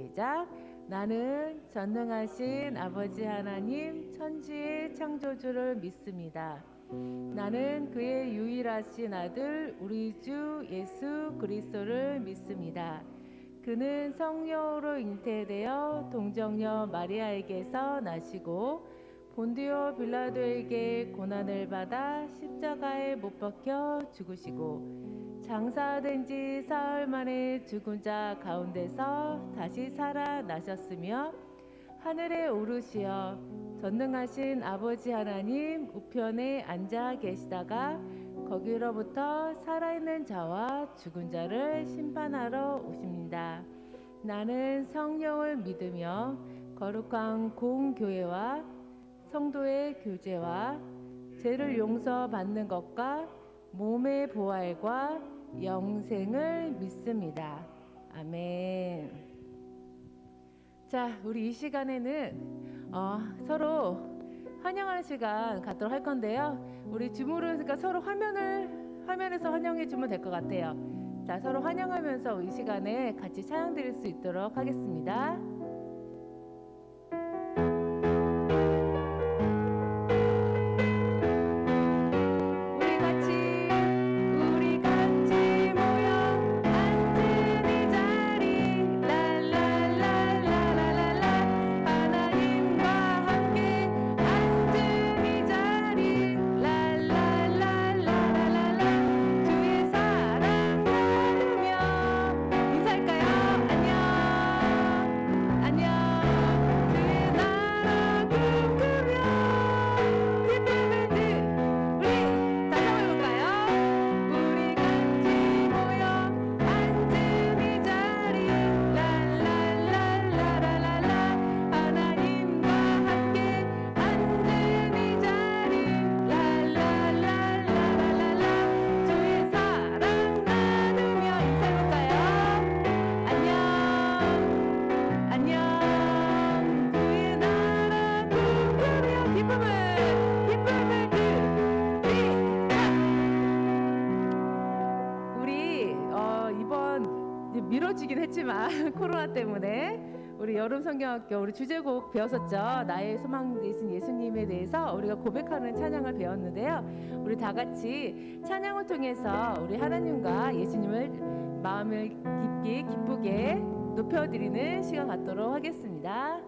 시작. 나는 전능하신 아버지 하나님 천지의 창조주를 믿습니다. 나는 그의 유일하신 아들 우리 주 예수 그리스도를 믿습니다. 그는 성령으로 잉태되어 동정녀 마리아에게서 나시고 본디오 빌라도에게 고난을 받아 십자가에 못 박혀 죽으시고 장사된 지 사흘 만에 죽은 자 가운데서 다시 살아나셨으며 하늘에 오르시어 전능하신 아버지 하나님 우편에 앉아 계시다가 거기로부터 살아있는 자와 죽은 자를 심판하러 오십니다. 나는 성령을 믿으며 거룩한 공교회와 성도의 교제와 죄를 용서받는 것과 몸의 부활과 영생을 믿습니다. 아멘. 자, 우리 이 시간에는 서로 환영하는 시간 갖도록 할 건데요. 우리 주무르니까 서로 화면에서 환영해 주면 될 것 같아요. 자, 서로 환영하면서 이 시간에 같이 찬양 드릴 수 있도록 하겠습니다. 미뤄지긴 했지만 코로나 때문에 우리 여름 성경학교 우리 주제곡 배웠었죠. 나의 소망 되신 예수님에 대해서 우리가 고백하는 찬양을 배웠는데요. 우리 다 같이 찬양을 통해서 우리 하나님과 예수님을 마음을 깊게 기쁘게 높여드리는 시간 갖도록 하겠습니다.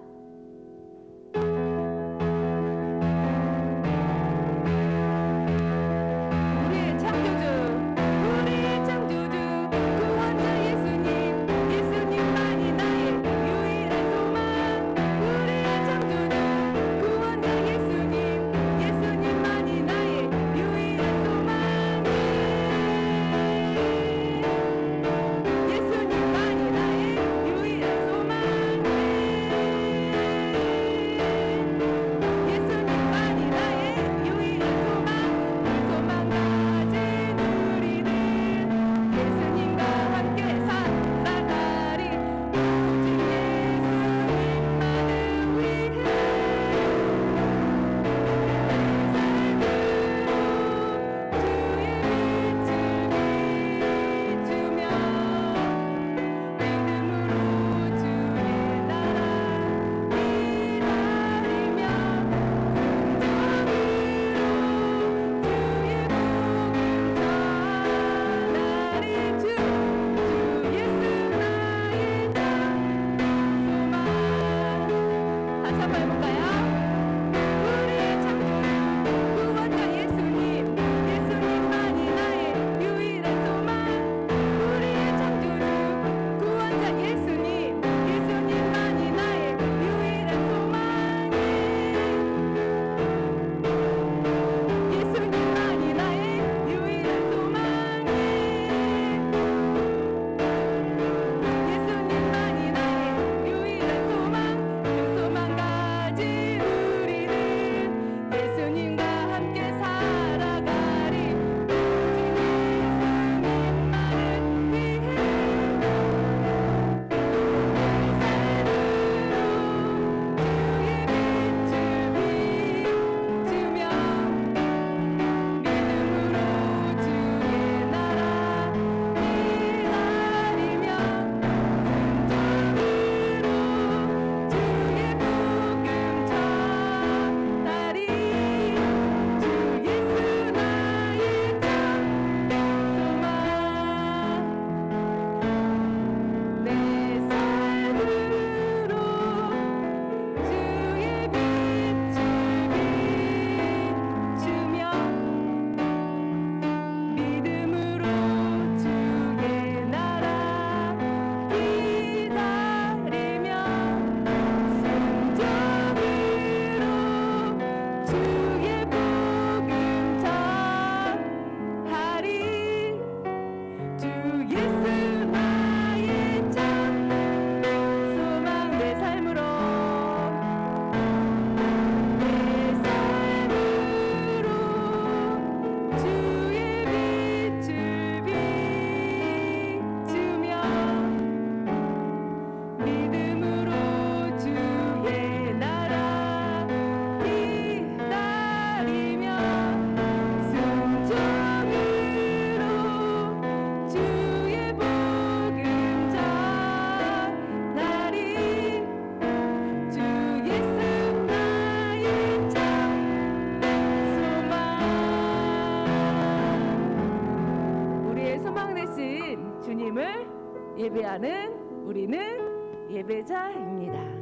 예배하는 우리는 예배자입니다.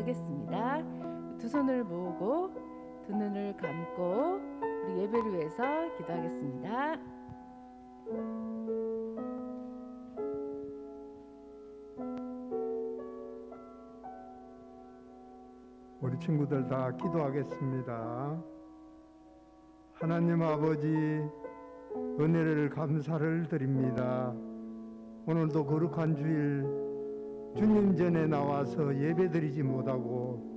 하겠습니다. 두 손을 모으고 두 눈을 감고 우리 예배를 위해서 기도하겠습니다. 우리 친구들 다 기도하겠습니다. 하나님 아버지, 은혜를 감사를 드립니다. 오늘도 거룩한 주일 주님 전에 나와서 예배드리지 못하고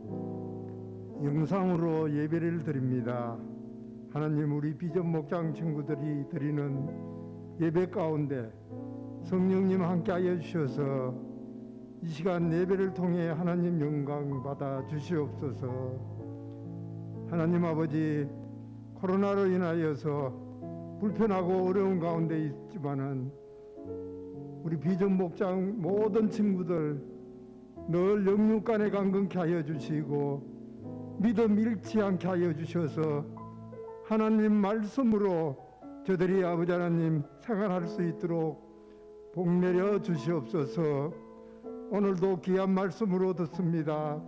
영상으로 예배를 드립니다. 하나님, 우리 비전 목장 친구들이 드리는 예배 가운데 성령님 함께하여 주셔서 이 시간 예배를 통해 하나님 영광 받아 주시옵소서. 하나님 아버지, 코로나로 인하여서 불편하고 어려운 가운데 있지만은 우리 비전 목장 모든 친구들 늘 영육간에 강건케 하여 주시고 믿음 잃지 않게 하여 주셔서 하나님 말씀으로 저들이 아버지 하나님 생활할 수 있도록 복 내려 주시옵소서. 오늘도 귀한 말씀으로 듣습니다.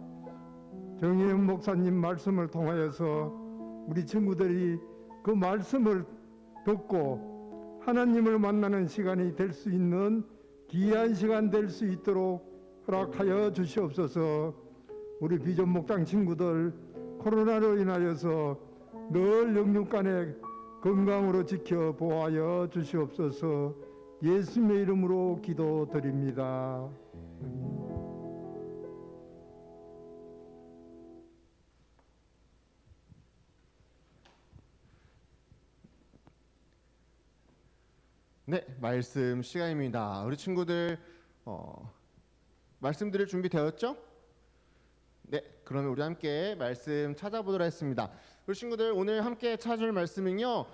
정혜연 목사님 말씀을 통하여서 우리 친구들이 그 말씀을 듣고 하나님을 만나는 시간이 될 수 있는 귀한 시간 될 수 있도록 허락하여 주시옵소서. 우리 비전 목장 친구들 코로나로 인하여서 늘 영육간에 건강으로 지켜 보호하여 주시옵소서. 예수님의 이름으로 기도드립니다. 네, 말씀 시간입니다. 우리 친구들 말씀 드릴 준비 되었죠? 네, 그러면 우리 함께 말씀 찾아보도록 하겠습니다. 우리 친구들 오늘 함께 찾을 말씀은요,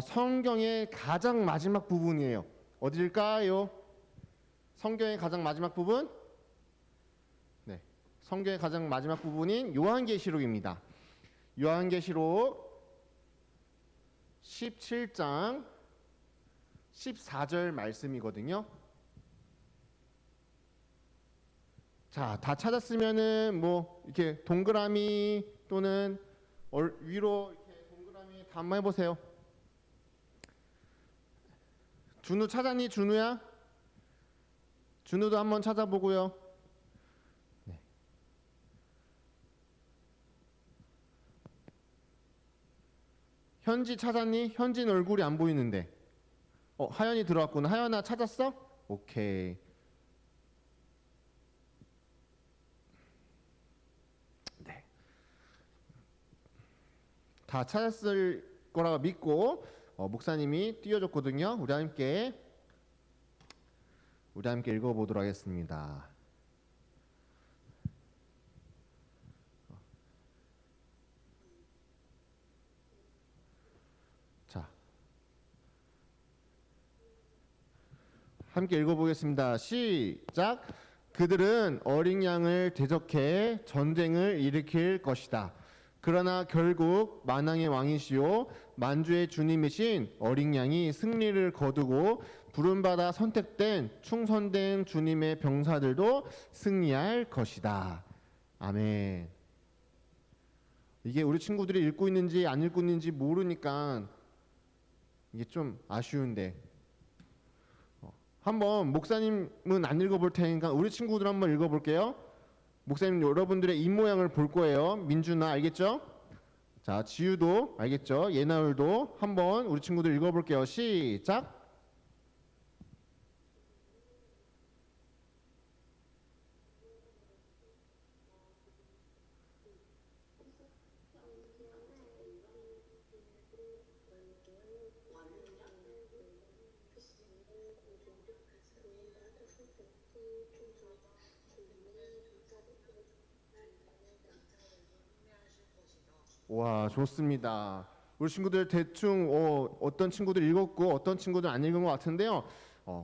성경의 가장 마지막 부분이에요. 어디일까요? 성경의 가장 마지막 부분? 네, 성경의 가장 마지막 부분인 요한계시록입니다. 요한계시록 17장 14절 말씀이거든요. 자, 다 찾았으면은 뭐 이렇게 동그라미 또는 위로 이렇게 동그라미 다 한번 해보세요. 준우 찾았니? 준우야? 준우도 한번 찾아보고요. 네. 현지 찾았니? 현진 얼굴이 안 보이는데. 하연이 들어왔구나. 하연아 찾았어? 오케이. 네. 다 찾았을 거라고 믿고 목사님이 띄워줬거든요. 우리 함께 읽어보도록 하겠습니다. 자, 함께 읽어보겠습니다. 시작. 그들은 어린 양을 대적해 전쟁을 일으킬 것이다. 그러나 결국 만왕의 왕이시오 만주의 주님이신 어린 양이 승리를 거두고 부름받아 선택된 충성된 주님의 병사들도 승리할 것이다. 아멘. 이게 우리 친구들이 읽고 있는지 안 읽고 있는지 모르니까 이게 좀 아쉬운데 한번 목사님은 안 읽어볼 테니까 우리 친구들 한번 읽어볼게요. 목사님 여러분들의 입모양을 볼 거예요. 민준아 알겠죠? 자, 지유도 알겠죠? 예나울도 한번 우리 친구들 읽어볼게요. 시작. 와, 좋습니다. 우리 친구들 대충 어떤 친구들 읽었고 어떤 친구들 안 읽은 것 같은데요.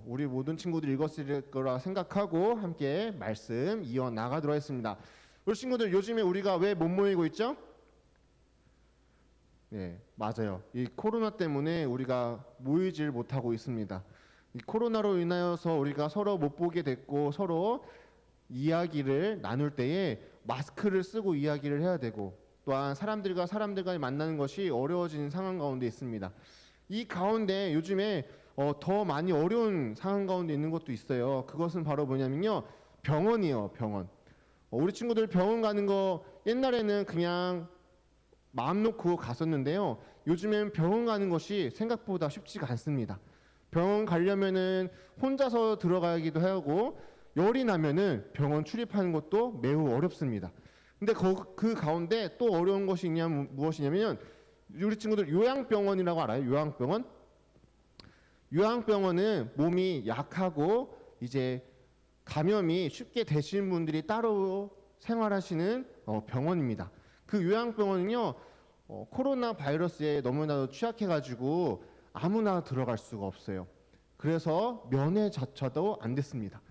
우리 모든 친구들 읽었을 거라 생각하고 함께 말씀 이어 나가도록 하겠습니다. 우리 친구들 요즘에 우리가 왜 못 모이고 있죠? 네, 맞아요. 이 코로나 때문에 우리가 모이질 못하고 있습니다. 이 코로나로 인하여서 우리가 서로 못 보게 됐고 서로 이야기를 나눌 때에 마스크를 쓰고 이야기를 해야 되고 또한 사람들과 만나는 것이 어려워지는 상황 가운데 있습니다. 이 가운데 요즘에 더 많이 어려운 상황 가운데 있는 것도 있어요. 그것은 바로 뭐냐면요. 병원이에요. 병원. 우리 친구들 병원 가는 거 옛날에는 그냥 마음 놓고 갔었는데요. 요즘엔 병원 가는 것이 생각보다 쉽지가 않습니다. 병원 가려면은 혼자서 들어가기도 하고 열이 나면은 병원 출입하는 것도 매우 어렵습니다. 근데 그 가운데 또 어려운 것이 무엇이냐면 우리 친구들 요양병원이라고 알아요? 요양병원? 요양병원은 몸이 약하고 이제 감염이 쉽게 되시는 분들이 따로 생활하시는 병원입니다. 그 요양병원은요 코로나 바이러스에 너무나도 취약해가지고 아무나 들어갈 수가 없어요. 그래서 면회조차도 안 됐습니다.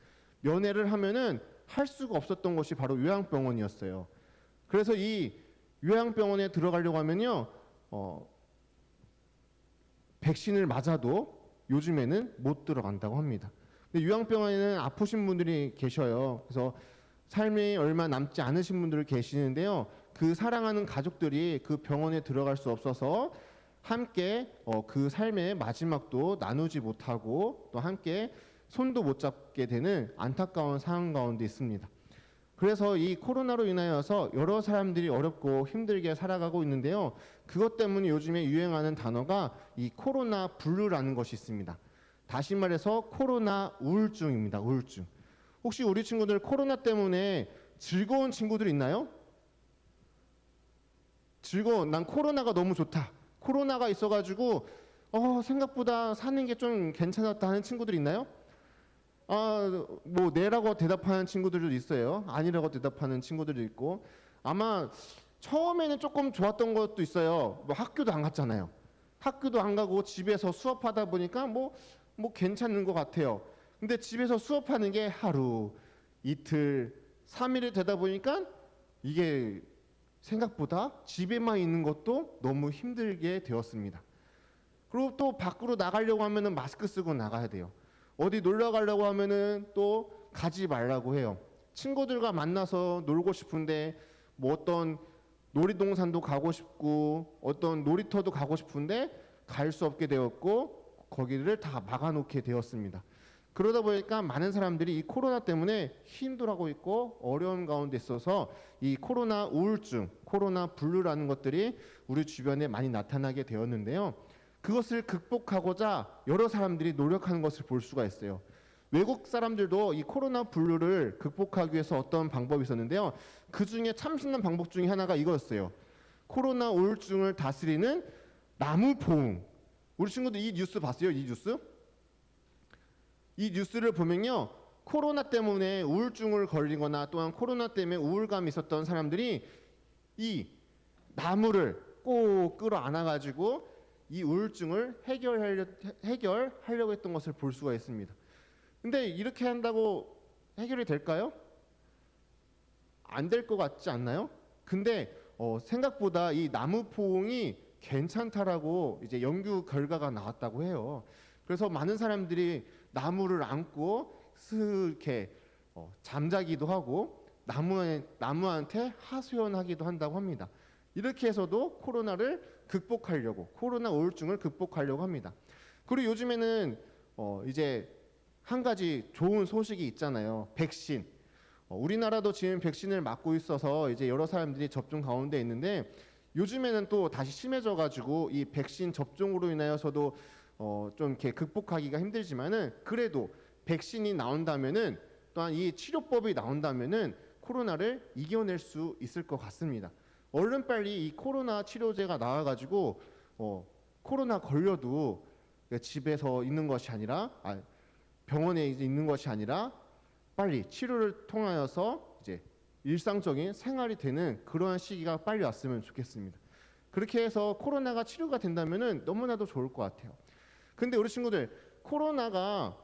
면회를 하면은 할 수가 없었던 것이 바로 요양병원이었어요. 그래서 이 요양병원에 들어가려고 하면요 백신을 맞아도 요즘에는 못 들어간다고 합니다. 근데 요양병원에는 아프신 분들이 계셔요. 그래서 삶이 얼마 남지 않으신 분들이 계시는데요. 그 사랑하는 가족들이 그 병원에 들어갈 수 없어서 함께 그 삶의 마지막도 나누지 못하고 또 함께 손도 못 잡게 되는 안타까운 상황 가운데 있습니다. 그래서 이 코로나로 인하여서 여러 사람들이 어렵고 힘들게 살아가고 있는데요. 그것 때문에 요즘에 유행하는 단어가 이 코로나 블루라는 것이 있습니다. 다시 말해서 코로나 우울증입니다. 우울증. 혹시 우리 친구들 코로나 때문에 즐거운 친구들 있나요? 난 코로나가 너무 좋다. 코로나가 있어가지고 생각보다 사는 게 좀 괜찮았다 하는 친구들 있나요? 뭐 네라고 대답하는 친구들도 있어요. 아니라고 대답하는 친구들도 있고 아마 처음에는 조금 좋았던 것도 있어요. 뭐 학교도 안 갔잖아요. 학교도 안 가고 집에서 수업하다 보니까 뭐 괜찮은 것 같아요. 근데 집에서 수업하는 게 하루, 이틀, 3일이 되다 보니까 이게 생각보다 집에만 있는 것도 너무 힘들게 되었습니다. 그리고 또 밖으로 나가려고 하면은 마스크 쓰고 나가야 돼요. 어디 놀러 가려고 하면은 또 가지 말라고 해요. 친구들과 만나서 놀고 싶은데 뭐 어떤 놀이동산도 가고 싶고 어떤 놀이터도 가고 싶은데 갈 수 없게 되었고 거기를 다 막아놓게 되었습니다. 그러다 보니까 많은 사람들이 이 코로나 때문에 힘들어하고 있고 어려운 가운데 있어서 이 코로나 우울증, 코로나 블루라는 것들이 우리 주변에 많이 나타나게 되었는데요. 그것을 극복하고자 여러 사람들이 노력하는 것을 볼 수가 있어요. 외국 사람들도 이 코로나 블루를 극복하기 위해서 어떤 방법이 있었는데요. 그 중에 참 신난 방법 중에 하나가 이거였어요. 코로나 우울증을 다스리는 나무 포옹. 우리 친구들 이 뉴스 봤어요? 이 뉴스? 이 뉴스를 보면요, 코로나 때문에 우울증을 걸리거나 또한 코로나 때문에 우울감이 있었던 사람들이 이 나무를 꼭 끌어안아가지고 이 우울증을 해결하려고 했던 것을 볼 수가 있습니다. 근데 이렇게 한다고 해결이 될까요? 안 될 것 같지 않나요? 근데 생각보다 이 나무 포옹이 괜찮다라고 이제 연구 결과가 나왔다고 해요. 그래서 많은 사람들이 나무를 안고 이렇게 잠자기도 하고 나무한테 하소연하기도 한다고 합니다. 이렇게 해서도 코로나를 극복하려고, 코로나 우울증을 극복하려고 합니다. 그리고 요즘에는 이제 한 가지 좋은 소식이 있잖아요. 백신. 우리나라도 지금 백신을 맞고 있어서 이제 여러 사람들이 접종 가운데 있는데 요즘에는 또 다시 심해져가지고 이 백신 접종으로 인하여서도 좀 이렇게 극복하기가 힘들지만은 그래도 백신이 나온다면은 또한 이 치료법이 나온다면은 코로나를 이겨낼 수 있을 것 같습니다. 얼른 빨리 이 코로나 치료제가 나와가지고 코로나 걸려도 집에서 있는 것이 아니라 병원에 이제 있는 것이 아니라 빨리 치료를 통하여서 이제 일상적인 생활이 되는 그러한 시기가 빨리 왔으면 좋겠습니다. 그렇게 해서 코로나가 치료가 된다면은 너무나도 좋을 것 같아요. 근데 우리 친구들 코로나가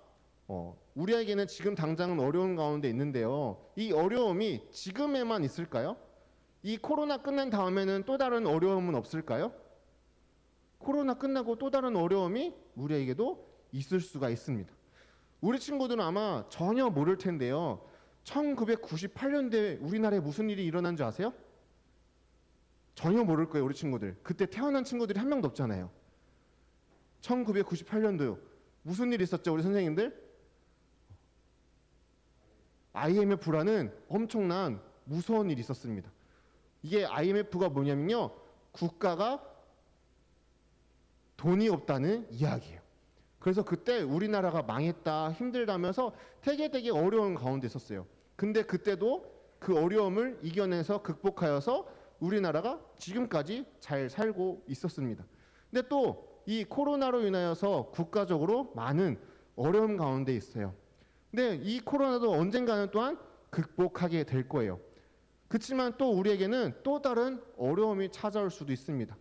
우리에게는 지금 당장은 어려운 가운데 있는데요. 이 어려움이 지금에만 있을까요? 이 코로나 끝난 다음에는 또 다른 어려움은 없을까요? 코로나 끝나고 또 다른 어려움이 우리에게도 있을 수가 있습니다. 우리 친구들은 아마 전혀 모를 텐데요. 1998년도에 우리나라에 무슨 일이 일어난 줄 아세요? 전혀 모를 거예요, 우리 친구들. 그때 태어난 친구들이 한 명도 없잖아요. 1998년도요. 무슨 일이 있었죠, 우리 선생님들? IMF라는 엄청난 무서운 일이 있었습니다. 이게 IMF가 뭐냐면요, 국가가 돈이 없다는 이야기예요. 그래서 그때 우리나라가 망했다, 힘들다면서 되게 어려운 가운데 있었어요. 근데 그때도 그 어려움을 이겨내서 극복하여서 우리나라가 지금까지 잘 살고 있었습니다. 근데 또 이 코로나로 인하여서 국가적으로 많은 어려움 가운데 있어요. 근데 이 코로나도 언젠가는 또한 극복하게 될 거예요. 그렇지만 또 우리에게는 또 다른 어려움이 찾아올 수도 있습니다.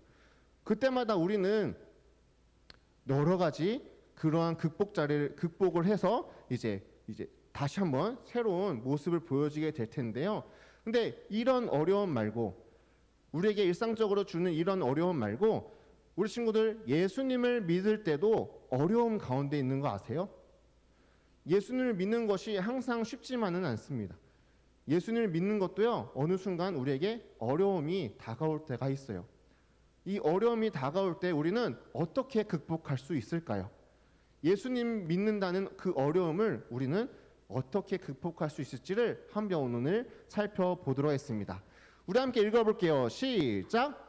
그때마다 우리는 여러 가지 그러한 극복을 해서 이제 다시 한번 새로운 모습을 보여주게 될 텐데요. 근데 이런 어려움 말고, 우리에게 일상적으로 주는 이런 어려움 말고, 우리 친구들 예수님을 믿을 때도 어려움 가운데 있는 거 아세요? 예수님을 믿는 것이 항상 쉽지만은 않습니다. 예수님을 믿는 것도요, 어느 순간 우리에게 어려움이 다가올 때가 있어요. 이 어려움이 다가올 때 우리는 어떻게 극복할 수 있을까요? 예수님 믿는다는 그 어려움을 우리는 어떻게 극복할 수 있을지를 한번 오늘 살펴보도록 하겠습니다. 우리 함께 읽어볼게요. 시작.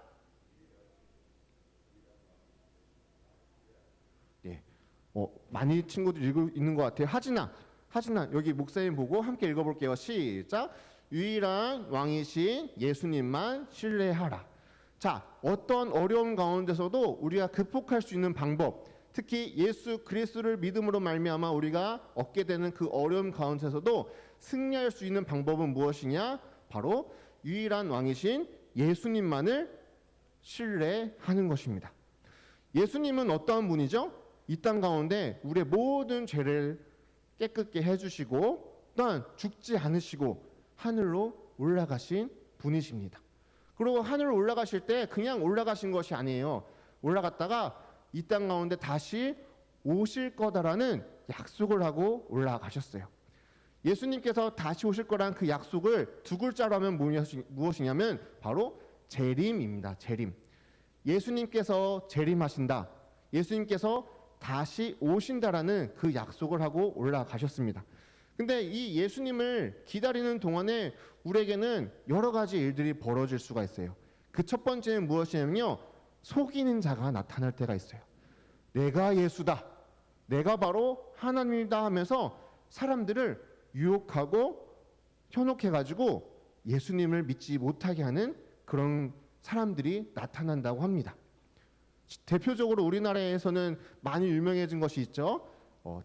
네, 많이 친구들 읽고 있는 것 같아요. 하진아 여기 목사님 보고 함께 읽어볼게요. 시작. 유일한 왕이신 예수님만 신뢰하라. 자, 어떤 어려움 가운데서도 우리가 극복할 수 있는 방법, 특히 예수 그리스도를 믿음으로 말미암아 우리가 얻게 되는 그 어려움 가운데서도 승리할 수 있는 방법은 무엇이냐? 바로 유일한 왕이신 예수님만을 신뢰하는 것입니다. 예수님은 어떠한 분이죠? 이 땅 가운데 우리의 모든 죄를 깨끗게 해주시고 또한 죽지 않으시고 하늘로 올라가신 분이십니다. 그리고 하늘로 올라가실 때 그냥 올라가신 것이 아니에요. 올라갔다가 이 땅 가운데 다시 오실 거다라는 약속을 하고 올라가셨어요. 예수님께서 다시 오실 거라는 그 약속을 두 글자로 하면 무엇이냐면 바로 재림입니다. 재림. 예수님께서 재림하신다. 예수님께서 다시 오신다라는 그 약속을 하고 올라가셨습니다. 근데 이 예수님을 기다리는 동안에 우리에게는 여러 가지 일들이 벌어질 수가 있어요. 그 첫 번째는 무엇이냐면요, 속이는 자가 나타날 때가 있어요. 내가 예수다, 내가 바로 하나님이다 하면서 사람들을 유혹하고 현혹해가지고 예수님을 믿지 못하게 하는 그런 사람들이 나타난다고 합니다. 대표적으로 우리나라에서는 많이 유명해진 것이 있죠.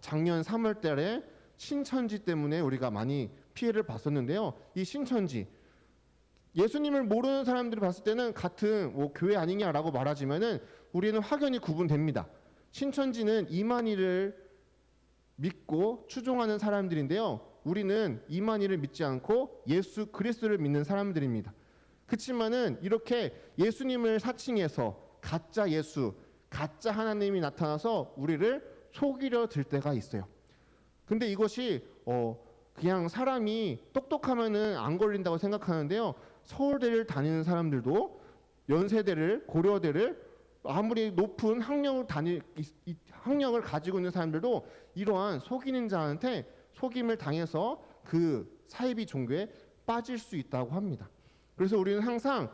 작년 3월 달에 신천지 때문에 우리가 많이 피해를 봤었는데요. 이 신천지, 예수님을 모르는 사람들이 봤을 때는 같은 교회 아니냐라고 말하지만은 우리는 확연히 구분됩니다. 신천지는 이만희를 믿고 추종하는 사람들인데요. 우리는 이만희를 믿지 않고 예수 그리스도를 믿는 사람들입니다. 그렇지만은 이렇게 예수님을 사칭해서 가짜 예수, 가짜 하나님이 나타나서 우리를 속이려 들 때가 있어요. 근데 이것이 그냥 사람이 똑똑하면은 안 걸린다고 생각하는데요. 서울대를 다니는 사람들도, 연세대를, 고려대를 아무리 높은 학력을 가지고 있는 사람들도 이러한 속이는 자한테 속임을 당해서 그 사이비 종교에 빠질 수 있다고 합니다. 그래서 우리는 항상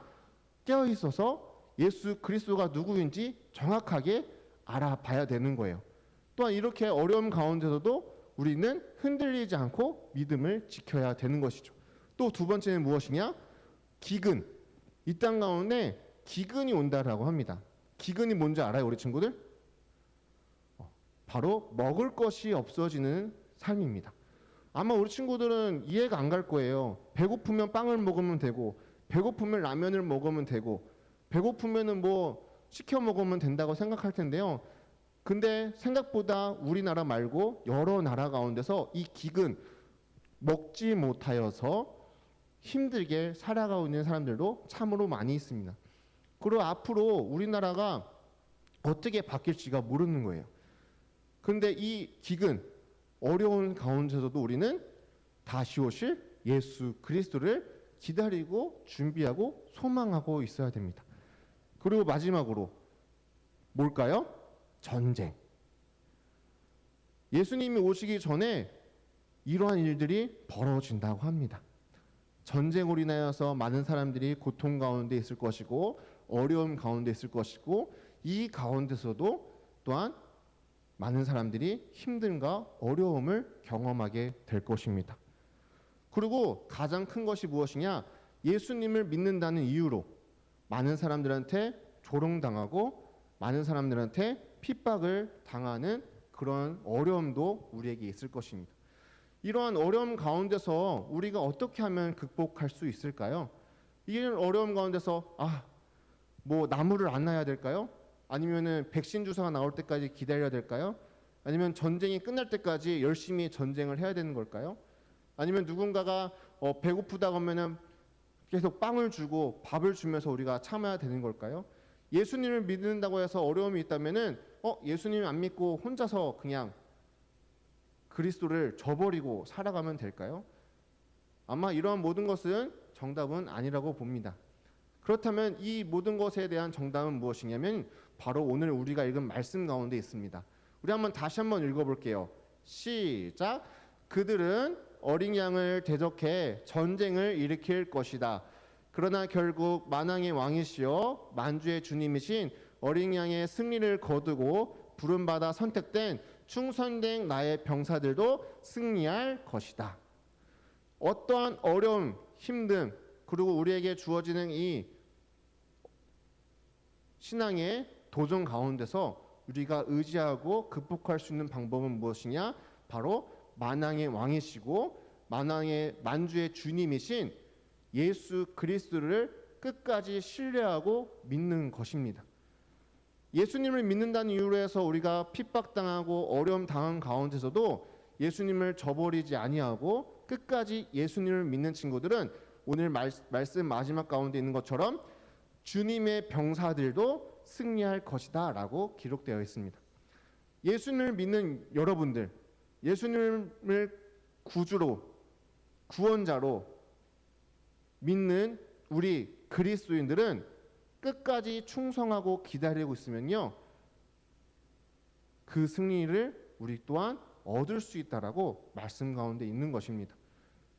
깨어 있어서 예수 그리스도가 누구인지 정확하게 알아봐야 되는 거예요. 또한 이렇게 어려움 가운데서도 우리는 흔들리지 않고 믿음을 지켜야 되는 것이죠. 또 두 번째는 무엇이냐? 기근. 이 땅 가운데 기근이 온다라고 합니다. 기근이 뭔지 알아요, 우리 친구들? 바로 먹을 것이 없어지는 삶입니다. 아마 우리 친구들은 이해가 안 갈 거예요. 배고프면 빵을 먹으면 되고, 배고프면 라면을 먹으면 되고, 배고프면은 시켜 먹으면 된다고 생각할 텐데요. 근데 생각보다 우리나라 말고 여러 나라 가운데서 이 기근, 먹지 못하여서 힘들게 살아가고 있는 사람들도 참으로 많이 있습니다. 그리고 앞으로 우리나라가 어떻게 바뀔지가 모르는 거예요. 그런데 이 기근, 어려운 가운데서도 우리는 다시 오실 예수 그리스도를 기다리고 준비하고 소망하고 있어야 됩니다. 그리고 마지막으로 뭘까요? 전쟁. 예수님이 오시기 전에 이러한 일들이 벌어진다고 합니다. 전쟁으로 인하여서 많은 사람들이 고통 가운데 있을 것이고, 어려움 가운데 있을 것이고, 이 가운데서도 또한 많은 사람들이 힘듦과 어려움을 경험하게 될 것입니다. 그리고 가장 큰 것이 무엇이냐? 예수님을 믿는다는 이유로 많은 사람들한테 조롱당하고 많은 사람들한테 핍박을 당하는 그런 어려움도 우리에게 있을 것입니다. 이러한 어려움 가운데서 우리가 어떻게 하면 극복할 수 있을까요? 이런 어려움 가운데서 나무를 안 놔야 될까요? 아니면은 백신 주사가 나올 때까지 기다려야 될까요? 아니면 전쟁이 끝날 때까지 열심히 전쟁을 해야 되는 걸까요? 아니면 누군가가 배고프다고 하면은 계속 빵을 주고 밥을 주면서 우리가 참아야 되는 걸까요? 예수님을 믿는다고 해서 어려움이 있다면은 예수님 안 믿고 혼자서 그냥 그리스도를 저버리고 살아가면 될까요? 아마 이러한 모든 것은 정답은 아니라고 봅니다. 그렇다면 이 모든 것에 대한 정답은 무엇이냐면 바로 오늘 우리가 읽은 말씀 가운데 있습니다. 우리 다시 한번 읽어볼게요. 시작. 그들은 어린 양을 대적해 전쟁을 일으킬 것이다. 그러나 결국 만왕의 왕이시여 만주의 주님이신 어린 양의 승리를 거두고 부름받아 선택된 충성된 나의 병사들도 승리할 것이다. 어떠한 어려움, 힘듦, 그리고 우리에게 주어지는 이 신앙의 도전 가운데서 우리가 의지하고 극복할 수 있는 방법은 무엇이냐? 바로 만왕의 왕이시고 만주의 주님이신 예수 그리스도를 끝까지 신뢰하고 믿는 것입니다. 예수님을 믿는다는 이유로 해서 우리가 핍박당하고 어려움 당한 가운데서도 예수님을 저버리지 아니하고 끝까지 예수님을 믿는 친구들은 오늘 말씀 마지막 가운데 있는 것처럼 주님의 병사들도 승리할 것이다 라고 기록되어 있습니다. 예수님을 믿는 여러분들, 예수님을 구주로, 구원자로 믿는 우리 그리스도인들은 끝까지 충성하고 기다리고 있으면요, 그 승리를 우리 또한 얻을 수 있다라고 말씀 가운데 있는 것입니다.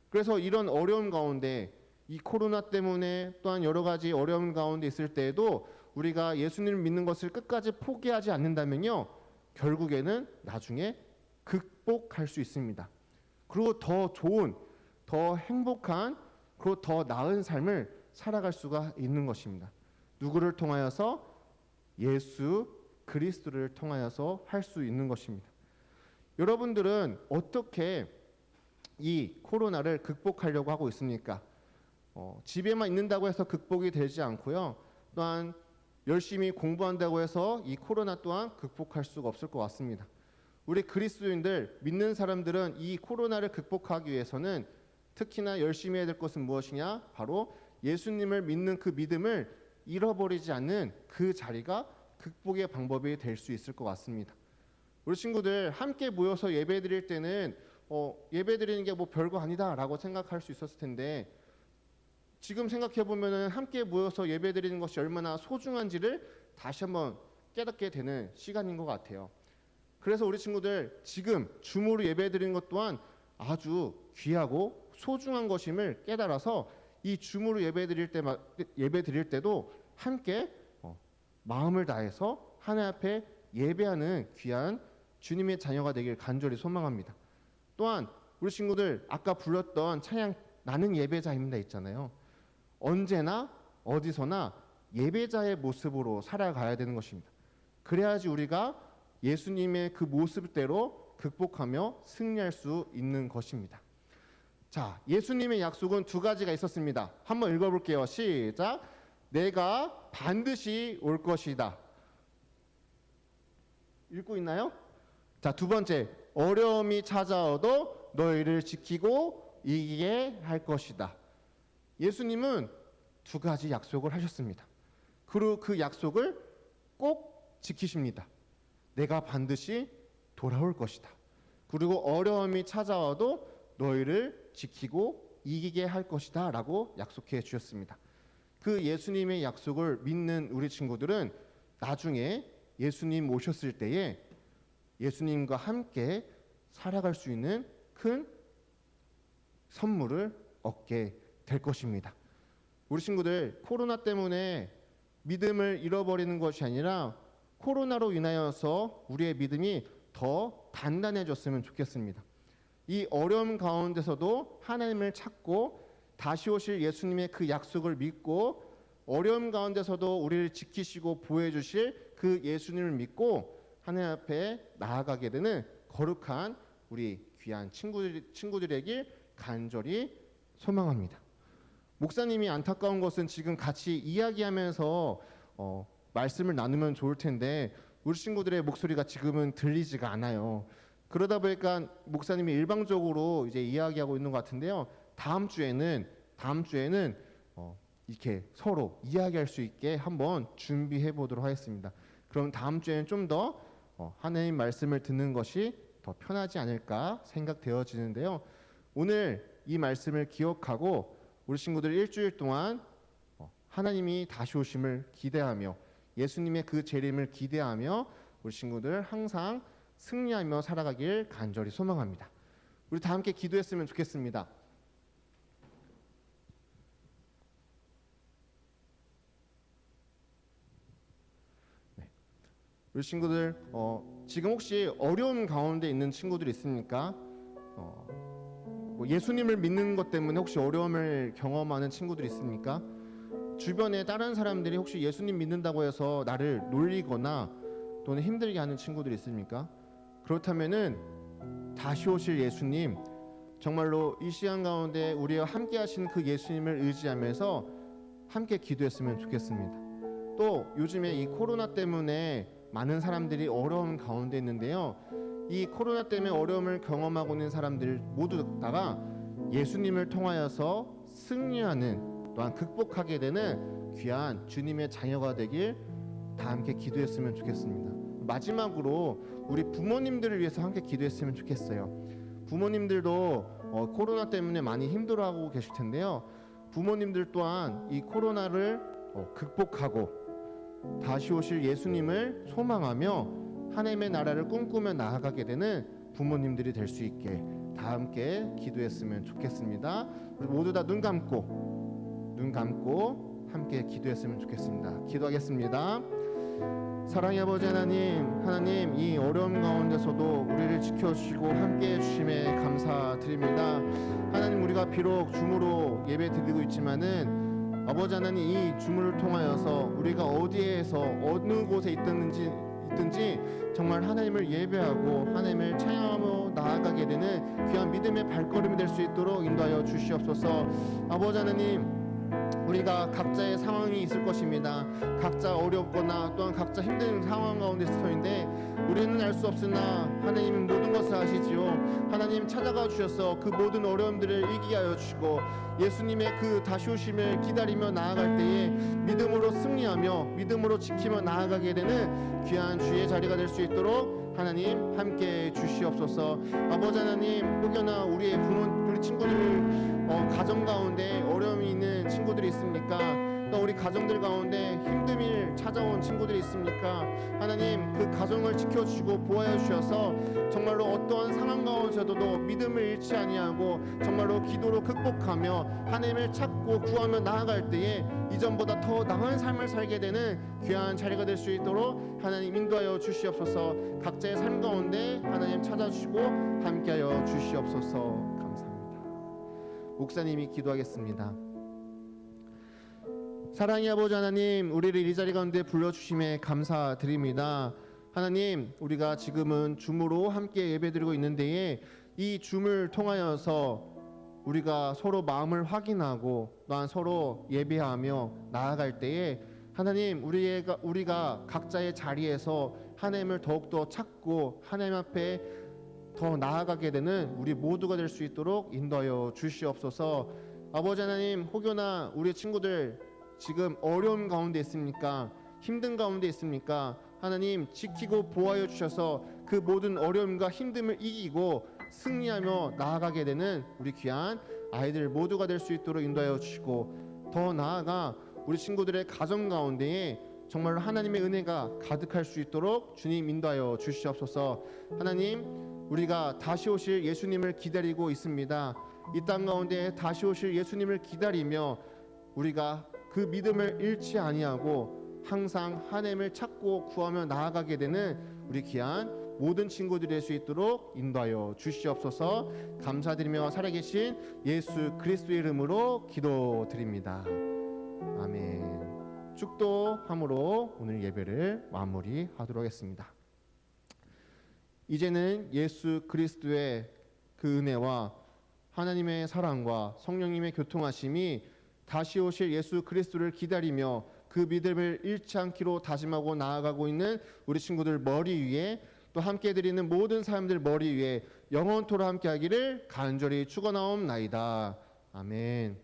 그래서 이런 어려움 가운데, 이 코로나 때문에 또한 여러 가지 어려움 가운데 있을 때에도 우리가 예수님을 믿는 것을 끝까지 포기하지 않는다면요, 결국에는 나중에 극복할 수 있습니다. 그리고 더 좋은, 더 행복한, 그리고 더 나은 삶을 살아갈 수가 있는 것입니다. 누구를 통하여서? 예수 그리스도를 통하여서 할 수 있는 것입니다. 여러분들은 어떻게 이 코로나를 극복하려고 하고 있습니까? 집에만 있는다고 해서 극복이 되지 않고요, 또한 열심히 공부한다고 해서 이 코로나 또한 극복할 수가 없을 것 같습니다. 우리 그리스도인들, 믿는 사람들은 이 코로나를 극복하기 위해서는 특히나 열심히 해야 될 것은 무엇이냐? 바로 예수님을 믿는 그 믿음을 잃어버리지 않는 그 자리가 극복의 방법이 될 수 있을 것 같습니다. 우리 친구들 함께 모여서 예배 드릴 때는 예배 드리는 게 뭐 별거 아니다라고 생각할 수 있었을 텐데, 지금 생각해 보면은 함께 모여서 예배 드리는 것이 얼마나 소중한지를 다시 한번 깨닫게 되는 시간인 것 같아요. 그래서 우리 친구들 지금 줌으로 예배 드리는 것 또한 아주 귀하고 소중한 것임을 깨달아서 이 줌으로 예배 드릴 때도 함께 마음을 다해서 하나님 앞에 예배하는 귀한 주님의 자녀가 되길 간절히 소망합니다. 또한 우리 친구들 아까 불렀던 찬양 나는 예배자입니다 있잖아요. 언제나 어디서나 예배자의 모습으로 살아가야 되는 것입니다. 그래야지 우리가 예수님의 그 모습대로 극복하며 승리할 수 있는 것입니다. 자, 예수님의 약속은 두 가지가 있었습니다. 한번 읽어볼게요. 시작. 내가 반드시 올 것이다. 읽고 있나요? 자, 두 번째, 어려움이 찾아와도 너희를 지키고 이기게 할 것이다. 예수님은 두 가지 약속을 하셨습니다. 그리고 그 약속을 꼭 지키십니다. 내가 반드시 돌아올 것이다. 그리고 어려움이 찾아와도 너희를 지키고 이기게 할 것이다 라고 약속해 주셨습니다. 그 예수님의 약속을 믿는 우리 친구들은 나중에 예수님 오셨을 때에 예수님과 함께 살아갈 수 있는 큰 선물을 얻게 될 것입니다. 우리 친구들 코로나 때문에 믿음을 잃어버리는 것이 아니라 코로나로 인하여서 우리의 믿음이 더 단단해졌으면 좋겠습니다. 이 어려움 가운데서도 하나님을 찾고 다시 오실 예수님의 그 약속을 믿고 어려움 가운데서도 우리를 지키시고 보호해 주실 그 예수님을 믿고 하나님 앞에 나아가게 되는 거룩한 우리 귀한 친구들에게 간절히 소망합니다. 목사님이 안타까운 것은 지금 같이 이야기하면서 말씀을 나누면 좋을 텐데 우리 친구들의 목소리가 지금은 들리지가 않아요. 그러다 보니까 목사님이 일방적으로 이제 이야기하고 있는 것 같은데요. 다음 주에는 이렇게 서로 이야기할 수 있게 한번 준비해 보도록 하겠습니다. 그럼 다음 주에는 좀 더 하나님 말씀을 듣는 것이 더 편하지 않을까 생각되어지는데요. 오늘 이 말씀을 기억하고 우리 친구들 일주일 동안 하나님이 다시 오심을 기대하며 예수님의 그 재림을 기대하며 우리 친구들 항상 승리하며 살아가길 간절히 소망합니다. 우리 다 함께 기도했으면 좋겠습니다. 네. 우리 친구들 지금 혹시 어려운 가운데 있는 친구들 있습니까? 뭐 예수님을 믿는 것 때문에 혹시 어려움을 경험하는 친구들 있습니까? 주변에 다른 사람들이 혹시 예수님 믿는다고 해서 나를 놀리거나 또는 힘들게 하는 친구들 있습니까? 그렇다면은 다시 오실 예수님, 정말로 이 시간 가운데 우리와 함께 하신 그 예수님을 의지하면서 함께 기도했으면 좋겠습니다. 또 요즘에 이 코로나 때문에 많은 사람들이 어려움 가운데 있는데요. 이 코로나 때문에 어려움을 경험하고 있는 사람들 모두 다가 예수님을 통하여서 승리하는 또한 극복하게 되는 귀한 주님의 자녀가 되길 다 함께 기도했으면 좋겠습니다. 마지막으로 우리 부모님들을 위해서 함께 기도했으면 좋겠어요. 부모님들도 코로나 때문에 많이 힘들어하고 계실 텐데요. 부모님들 또한 이 코로나를 극복하고 다시 오실 예수님을 소망하며 하나님의 나라를 꿈꾸며 나아가게 되는 부모님들이 될 수 있게 다 함께 기도했으면 좋겠습니다. 우리 모두 다 눈 감고 함께 기도했으면 좋겠습니다. 기도하겠습니다. 사랑의 아버지 하나님, 이 어려움 가운데서도 우리를 지켜주시고 함께해 주심에 감사드립니다. 하나님, 우리가 비록 줌으로 예배 드리고 있지만은 아버지 하나님, 이 줌을 통하여서 우리가 어디에서 어느 곳에 있든지 정말 하나님을 예배하고 하나님을 찬양하며 나아가게 되는 귀한 믿음의 발걸음이 될 수 있도록 인도하여 주시옵소서. 아버지 하나님, 우리가 각자의 상황이 있을 것입니다. 각자 어렵거나 또한 각자 힘든 상황 가운데 있을 터인데 우리는 알 수 없으나 하나님은 모든 것을 아시지요. 하나님 찾아가 주셔서 그 모든 어려움들을 이기게 하여 주시고 예수님의 그 다시 오심을 기다리며 나아갈 때에 믿음으로 승리하며 믿음으로 지키며 나아가게 되는 귀한 주의 자리가 될 수 있도록 하나님 함께 주시옵소서. 아버지 하나님, 혹여나 우리 친구들 가정 가운데 어려움이 있는 친구들이 있습니까? 또 우리 가정들 가운데 힘듦이 찾아온 친구들이 있습니까? 하나님, 그 가정을 지켜주시고 보호해 주셔서 정말로 어떠한 상황 가운데서도 믿음을 잃지 아니하고 정말로 기도로 극복하며 하나님을 찾고 구하며 나아갈 때에 이전보다 더 나은 삶을 살게 되는 귀한 자리가 될 수 있도록 하나님 인도하여 주시옵소서. 각자의 삶 가운데 하나님 찾아주시고 함께하여 주시옵소서. 감사합니다. 목사님이 기도하겠습니다. 사랑의 아버지 하나님, 우리를 이 자리 가운데 불러주심에 감사드립니다. 하나님, 우리가 지금은 줌으로 함께 예배드리고 있는데 이 줌을 통하여서 우리가 서로 마음을 확인하고 또한 서로 예배하며 나아갈 때에 하나님, 우리가 각자의 자리에서 하나님을 더욱더 찾고 하나님 앞에 더 나아가게 되는 우리 모두가 될 수 있도록 인도하여 주시옵소서. 아버지 하나님, 혹여나 우리 친구들 지금 어려움 가운데 있습니까? 힘든 가운데 있습니까? 하나님, 지키고 보호하여 주셔서 그 모든 어려움과 힘듦을 이기고 승리하며 나아가게 되는 우리 귀한 아이들 모두가 될 수 있도록 인도하여 주시고 더 나아가 우리 친구들의 가정 가운데에 정말로 하나님의 은혜가 가득할 수 있도록 주님 인도하여 주시옵소서. 하나님, 우리가 다시 오실 예수님을 기다리고 있습니다. 이 땅 가운데 다시 오실 예수님을 기다리며 우리가 그 믿음을 잃지 아니하고 항상 하나님을 찾고 구하며 나아가게 되는 우리 귀한 모든 친구들이 될 수 있도록 인도하여 주시옵소서. 감사드리며 살아계신 예수 그리스도의 이름으로 기도드립니다. 아멘. 축도함으로 오늘 예배를 마무리하도록 하겠습니다. 이제는 예수 그리스도의 그 은혜와 하나님의 사랑과 성령님의 교통하심이 다시 오실 예수 그리스도를 기다리며 그 믿음을 잃지 않기로 다짐하고 나아가고 있는 우리 친구들 머리 위에 또 함께 드리는 모든 사람들 머리 위에 영원토록 함께 하기를 간절히 축원하옵나이다. 아멘.